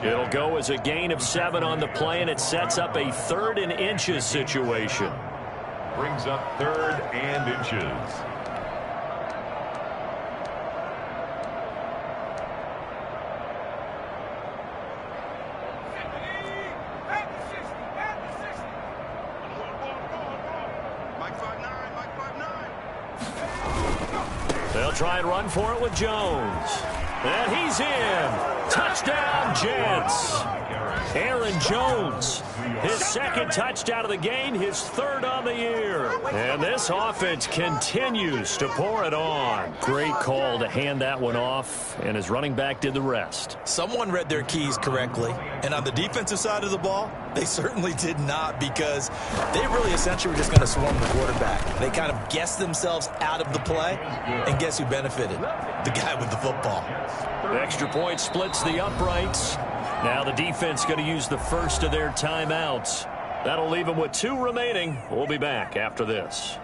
It'll go as a gain of 7 on the play, and it sets up a 3rd and inches situation. Brings up 3rd and inches. They'll try and run for it with Jones. And he's in. Touchdown, Jets. Aaron Jones, his 2nd touchdown of the game, his 3rd on the year. And this offense continues to pour it on. Great call to hand that one off, and his running back did the rest. Someone read their keys correctly, and on the defensive side of the ball, they certainly did not, because they really essentially were just going to swarm the quarterback. They kind of guessed themselves out of the play, and guess who benefited? The guy with the football. The extra point splits the uprights. Now the defense going to use the first of their timeouts. That'll leave them with 2 remaining. We'll be back after this.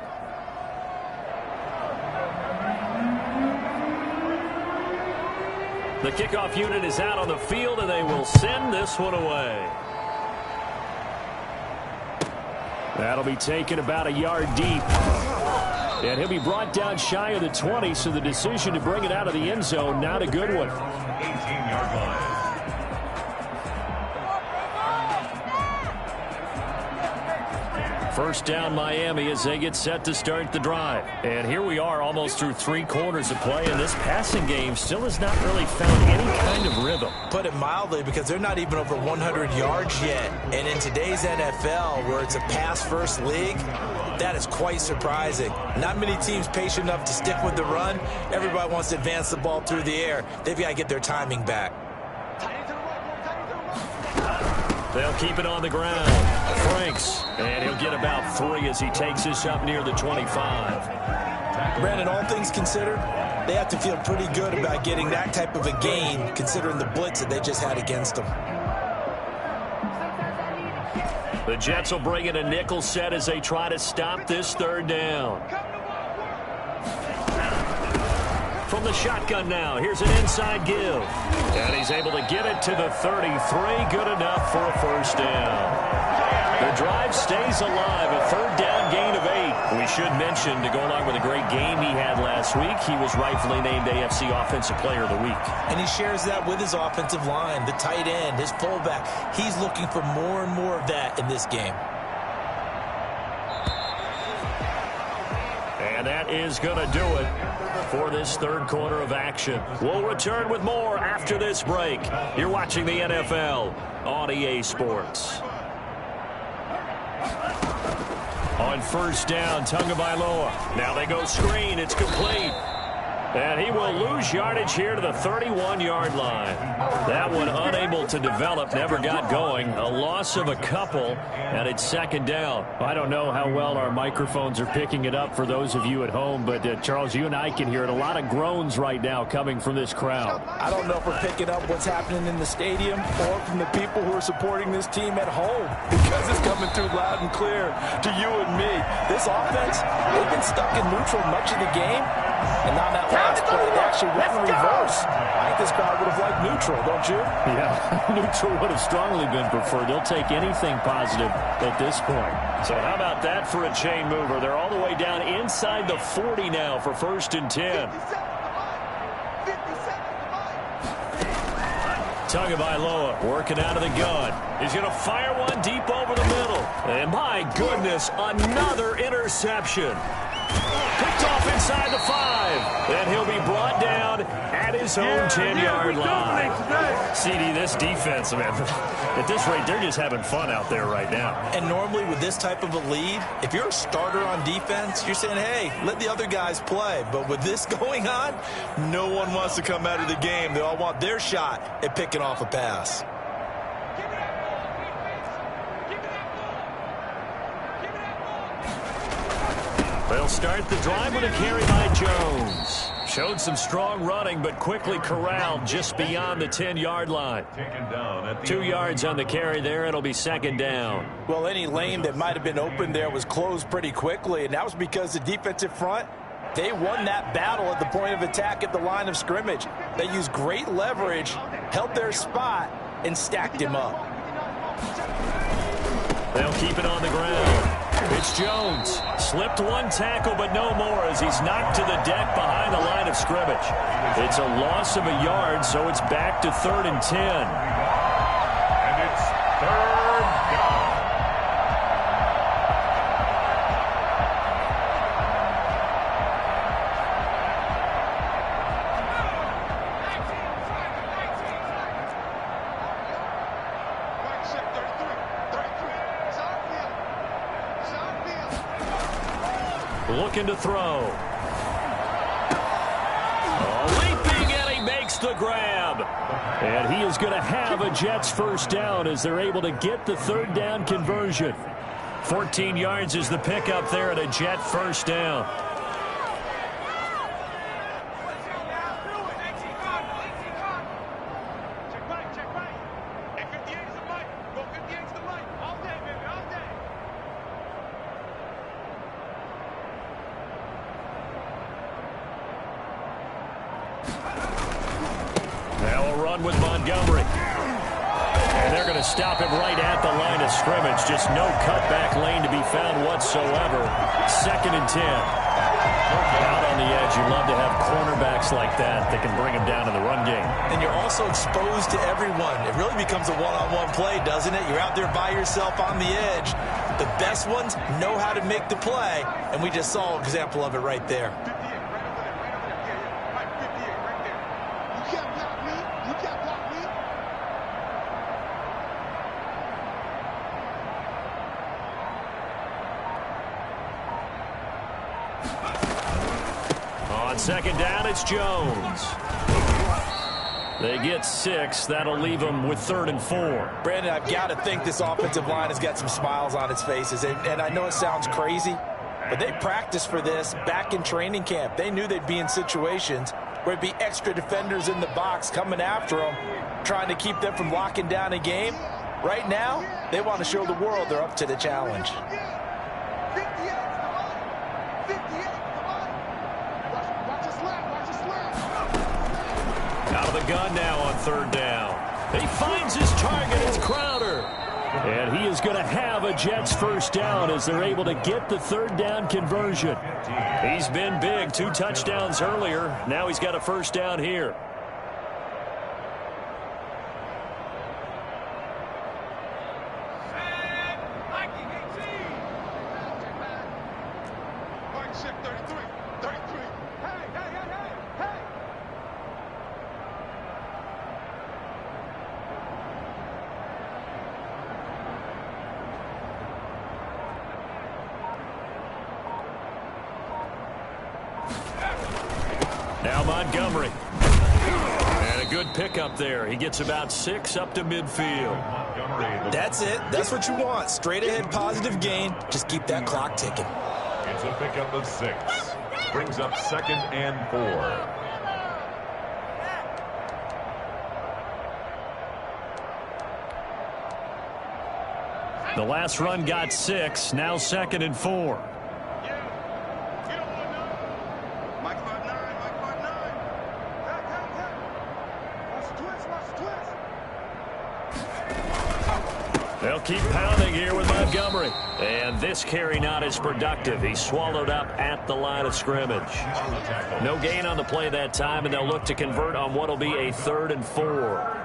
The kickoff unit is out on the field, and they will send this one away. That'll be taken about a yard deep. And he'll be brought down shy of the 20, so the decision to bring it out of the end zone, not a good one. 18-yard line. First down Miami as they get set to start the drive. And here we are almost through 3 quarters of play, and this passing game still has not really found any kind of rhythm. Put it mildly, because they're not even over 100 yards yet. And in today's NFL, where it's a pass-first league, that is quite surprising. Not many teams patient enough to stick with the run. Everybody wants to advance the ball through the air. They've got to get their timing back. They'll keep it on the ground. Franks, and he'll get about 3 as he takes this up near the 25. Brandon, all things considered, they have to feel pretty good about getting that type of a gain, considering the blitz that they just had against them. The Jets will bring in a nickel set as they try to stop this 3rd down. From the shotgun now, here's an inside give. And he's able to get it to the 33. Good enough for a 1st down. The drive stays alive, a 3rd down gain of 8. We should mention, to go along with a great game he had last week, he was rightfully named AFC Offensive Player of the Week. And he shares that with his offensive line, the tight end, his fullback. He's looking for more and more of that in this game. And that is going to do it for this 3rd quarter of action. We'll return with more after this break. You're watching the NFL on EA Sports. On 1st down, Tagovailoa. Now they go screen. It's complete. And he will lose yardage here to the 31-yard line. That one unable to develop, never got going. A loss of a couple, and it's 2nd down. I don't know how well our microphones are picking it up for those of you at home, but Charles, you and I can hear it. A lot of groans right now coming from this crowd. I don't know if we're picking up what's happening in the stadium or from the people who are supporting this team at home, because it's coming through loud and clear to you and me. This offense, they've been stuck in neutral much of the game, and now that last play, they actually went in reverse. I think this crowd would have liked neutral, don't you? Yeah, neutral would have strongly been preferred. They'll take anything positive at this point. So how about that for a chain mover? They're all the way down inside the 40 now for 1st and 10. Tagovailoa working out of the gun. He's going to fire one deep over the middle. And my goodness, another interception. Picked off inside the 5. And he'll be brought down at his own 10-yard line. CD, this defense, man, at this rate, they're just having fun out there right now. And normally with this type of a lead, if you're a starter on defense, you're saying, hey, let the other guys play. But with this going on, no one wants to come out of the game. They all want their shot at picking off a pass. They'll start the drive with a carry by Jones. Showed some strong running, but quickly corralled just beyond the 10-yard line. 2 yards on the carry there. It'll be 2nd down. Well, any lane that might have been open there was closed pretty quickly, and that was because the defensive front, they won that battle at the point of attack at the line of scrimmage. They used great leverage, held their spot, and stacked him up. They'll keep it on the ground. It's Jones. Slipped one tackle, but no more as he's knocked to the deck behind the line of scrimmage. It's a loss of a yard, so it's back to 3rd and 10. And it's 3rd down. Looking to throw. Leaping, and he makes the grab. And he is going to have a Jets first down as they're able to get the 3rd down conversion. 14 yards is the pickup there at a Jet first down. With Montgomery. And they're going to stop him right at the line of scrimmage. Just no cutback lane to be found whatsoever. 2nd and 10. Out on the edge, you love to have cornerbacks like that can bring him down in the run game. And you're also exposed to everyone. It really becomes a one-on-one play, doesn't it? You're out there by yourself on the edge. The best ones know how to make the play, and we just saw an example of it right there. On 2nd down, it's Jones. They get 6. That'll leave them with 3rd and 4. Brandon, I've got to think this offensive line has got some smiles on its faces. And I know it sounds crazy, but they practiced for this back in training camp. They knew they'd be in situations where it'd be extra defenders in the box coming after them, trying to keep them from locking down a game. Right now, they want to show the world they're up to the challenge. Out of the gun now on 3rd down. He finds his target. It's Crowder. And he is going to have a Jets first down as they're able to get the 3rd down conversion. He's been big. 2 touchdowns earlier. Now he's got a first down here. Now Montgomery. And a good pickup there. He gets about 6 up to midfield. That's it. That's what you want. Straight ahead positive gain. Just keep that clock ticking. It's a pickup of 6. Brings up 2nd and 4. The last run got 6. Now 2nd and 4. They'll keep pounding here with Montgomery. And this carry not as productive. He's swallowed up at the line of scrimmage. No gain on the play that time, and they'll look to convert on what will be a 3rd and 4.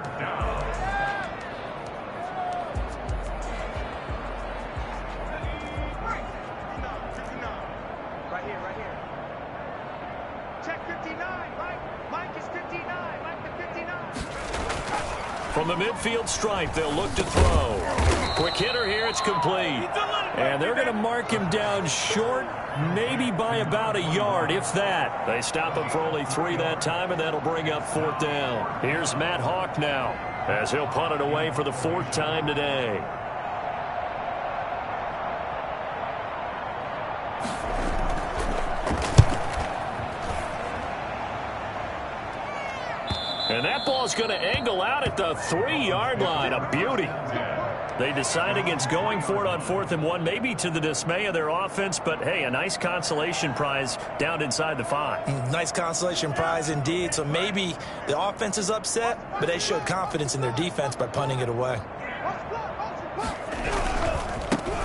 From the midfield stripe, they'll look to throw. Quick hitter here, it's complete. And they're going to mark him down short, maybe by about a yard, if that. They stop him for only 3 that time, and that'll bring up 4th down. Here's Matt Hawk now, as he'll punt it away for the 4th time today. And that ball's going to angle out at the 3-yard line. A beauty. They decide against going for it on 4th and 1, maybe to the dismay of their offense, but hey, a nice consolation prize down inside the 5. Nice consolation prize indeed. So maybe the offense is upset, but they showed confidence in their defense by punting it away.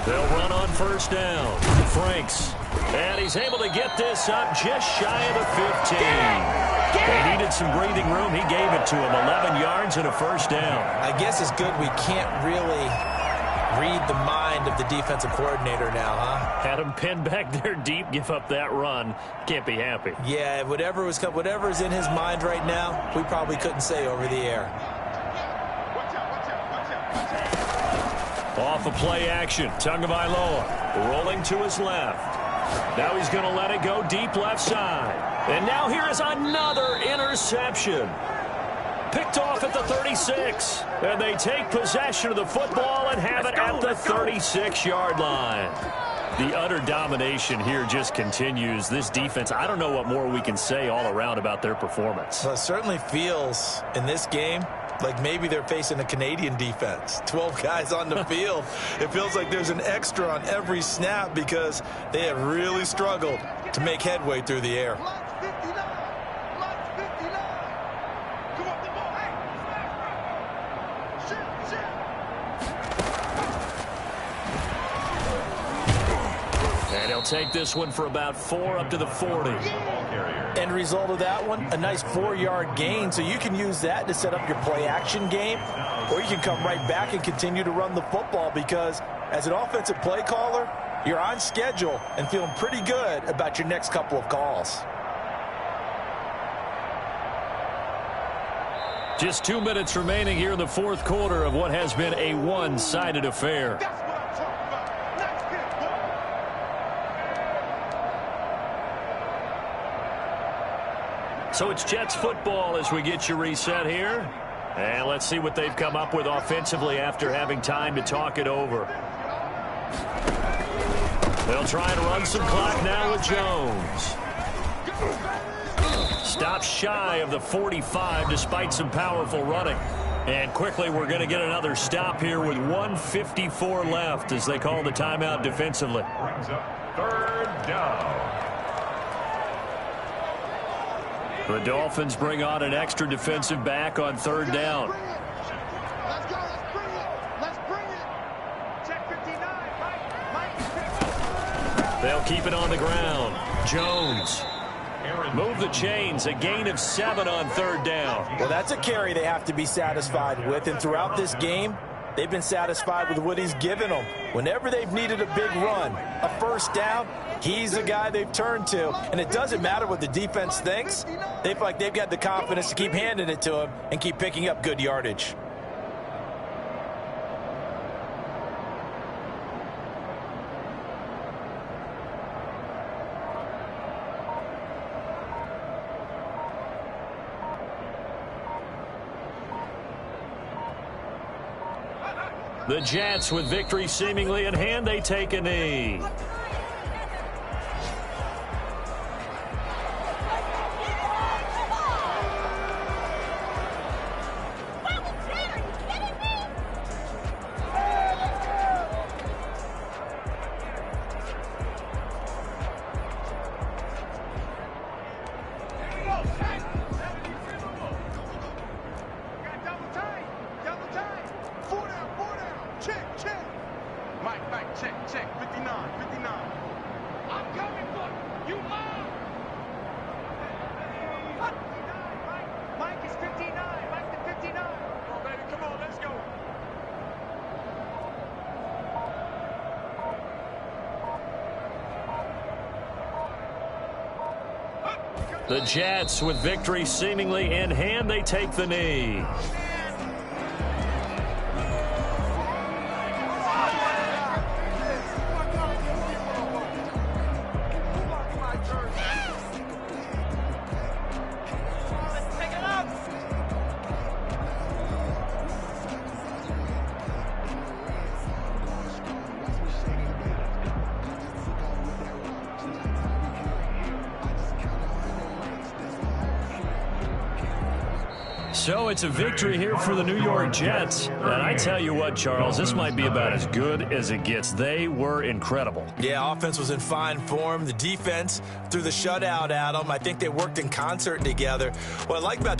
They'll run on 1st down. Franks. And he's able to get this up just shy of the 15. They needed some breathing room. He gave it to him. 11 yards and a 1st down. I guess it's good we can't really read the mind of the defensive coordinator now, huh? Had him pinned back there deep, give up that run. Can't be happy. Yeah, whatever's in his mind right now, we probably couldn't say over the air. Off a play action. Tagovailoa rolling to his left. Now he's going to let it go deep left side. And now here is another interception. Picked off at the 36. And they take possession of the football and have it at the 36-yard line. The utter domination here just continues. This defense, I don't know what more we can say all around about their performance. Well, it certainly feels in this game like maybe they're facing a Canadian defense. 12 guys on the field. It feels like there's an extra on every snap because they have really struggled to make headway through the air. And he'll take this one for about 4 up to the 40. End result of that one, a nice 4-yard gain, so you can use that to set up your play-action game, or you can come right back and continue to run the football because as an offensive play caller, you're on schedule and feeling pretty good about your next couple of calls. Just 2 minutes remaining here in the 4th quarter of what has been a one-sided affair. So it's Jets football as we get you reset here. And let's see what they've come up with offensively after having time to talk it over. They'll try and run some clock now with Jones. Stops shy of the 45 despite some powerful running. And quickly we're going to get another stop here with 1:54 left as they call the timeout defensively. Brings up 3rd down. The Dolphins bring on an extra defensive back on 3rd down. Let's go. Let's bring it. Check 59. Mike. They'll keep it on the ground. Jones. Move the chains. A gain of 7 on 3rd down. Well, that's a carry they have to be satisfied with, and throughout this game, they've been satisfied with what he's given them. Whenever they've needed a big run, a 1st down, he's the guy they've turned to. And it doesn't matter what the defense thinks. They feel like they've got the confidence to keep handing it to him and keep picking up good yardage. The Jets with victory seemingly in hand, they take a knee. The Jets with victory seemingly in hand, they take the knee. So it's a victory here for the New York Jets. And I tell you what, Charles, this might be about as good as it gets. They were incredible. Yeah, offense was in fine form. The defense threw the shutout at them. I think they worked in concert together. What I like about